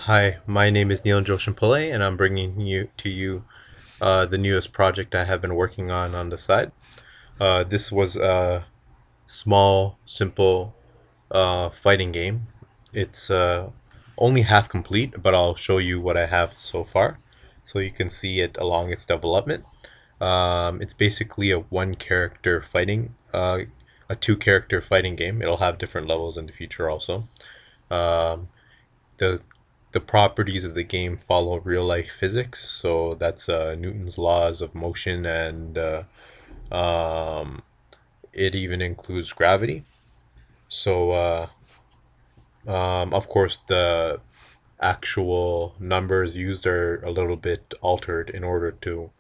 Hi, my name is Neil Joshimpillai, and I'm bringing you the newest project I have been working on the side. This was a small, simple fighting game. It's only half complete, but I'll show you what I have so far, so you can see it along its development. It's basically a a two-character fighting game. It'll have different levels in the future also. Um, the the properties of the game follow real life physics. So that's Newton's laws of motion, and um, it even includes gravity. So, of course, the actual numbers used are a little bit altered in order to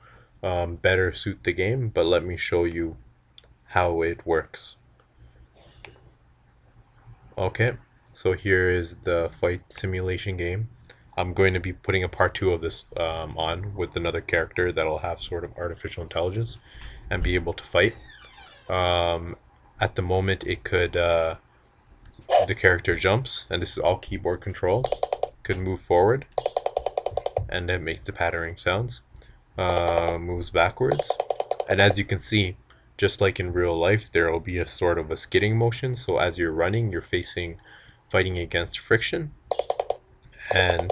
better suit the game. But let me show you how it works. Okay, so here is the fight simulation game. I'm going to be putting a part two of this on with another character that'll have sort of artificial intelligence and be able to fight. Um, at the moment, the character jumps, and this is all keyboard control. Could move forward, and it makes the patterning sounds. Moves backwards, and as you can see, just like in real life, there will be a sort of a skidding motion. So as you're running, you're fighting against friction, and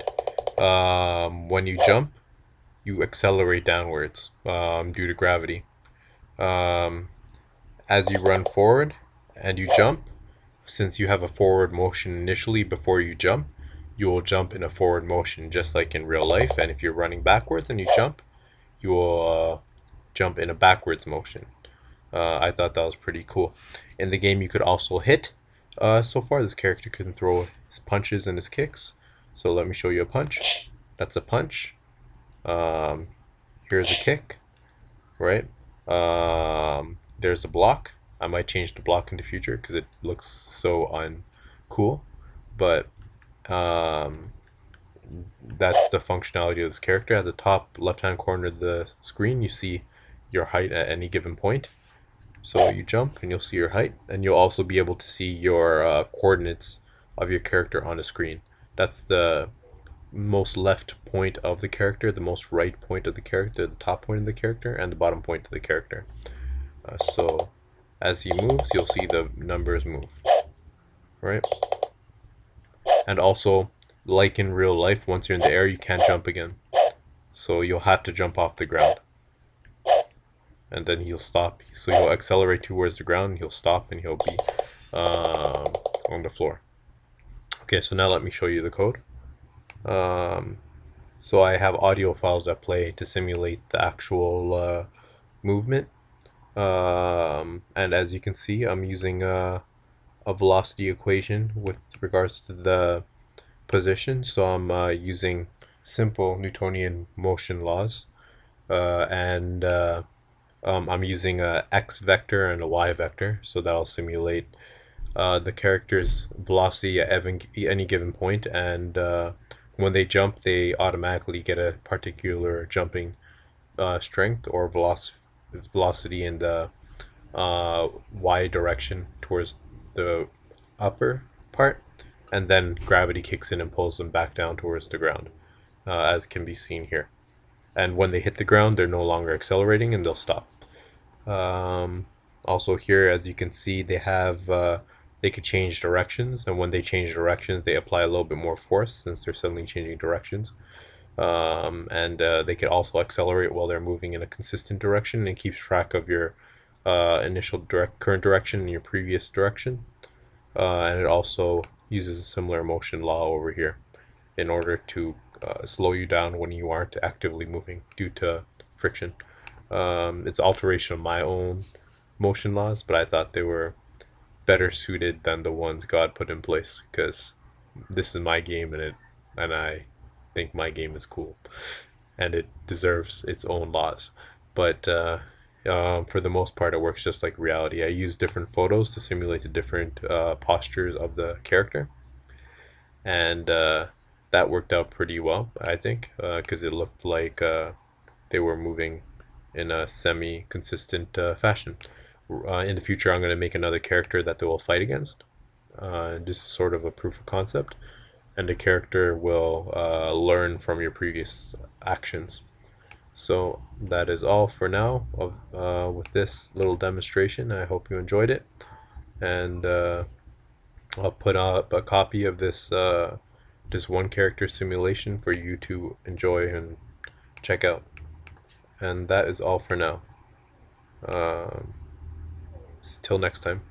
when you jump, you accelerate downwards due to gravity. Um, as you run forward and you jump, since you have a forward motion initially before you jump, you will jump in a forward motion just like in real life. And if you're running backwards and you jump, you will jump in a backwards motion. I thought that was pretty cool. In the game, you could also hit. So far, this character can throw his punches and his kicks. So let me show you a punch. That's a punch. Um, Here's a kick, right? There's a block. I might change the block in the future because it looks so uncool. But um, that's the functionality of this character. At the top left-hand corner of the screen, you see your height at any given point. So you jump and you'll see your height, and you'll also be able to see your coordinates of your character on the screen. That's the most left point of the character, the most right point of the character, the top point of the character, and the bottom point of the character. So as he moves, you'll see the numbers move, right? And also, like in real life, once you're in the air, you can't jump again. So you'll have to jump off the ground. And then he'll stop. So he'll accelerate towards the ground, he'll stop, and he'll be on the floor. Okay, so now let me show you the code. So I have audio files that play to simulate the actual movement. And as you can see, I'm using a velocity equation with regards to the position. So I'm using simple Newtonian motion laws, and I'm using a x vector and a y vector, so that'll simulate the character's velocity at any given point, and when they jump, they automatically get a particular jumping strength or velocity in the y direction towards the upper part, and then gravity kicks in and pulls them back down towards the ground, as can be seen here. And when they hit the ground, they're no longer accelerating and they'll stop. Um, Also here, as you can see, they could change directions, and when they change directions, they apply a little bit more force since they're suddenly changing directions. And they could also accelerate while they're moving in a consistent direction, and keeps track of your current direction and your previous direction. And it also uses a similar motion law over here in order to slow you down when you aren't actively moving due to friction. It's alteration of my own motion laws, but I thought they were better suited than the ones God put in place because this is my game, and I think my game is cool and it deserves its own laws. But for the most part, it works just like reality. I use different photos to simulate the different postures of the character, and that worked out pretty well, I think, because it looked like they were moving in a semi-consistent fashion. In the future, I'm going to make another character that they will fight against. This is sort of a proof of concept. and the character will learn from your previous actions. So that is all for now of with this little demonstration. I hope you enjoyed it, and I'll put up a copy of this one character simulation for you to enjoy and check out. And that is all for now. Till next time.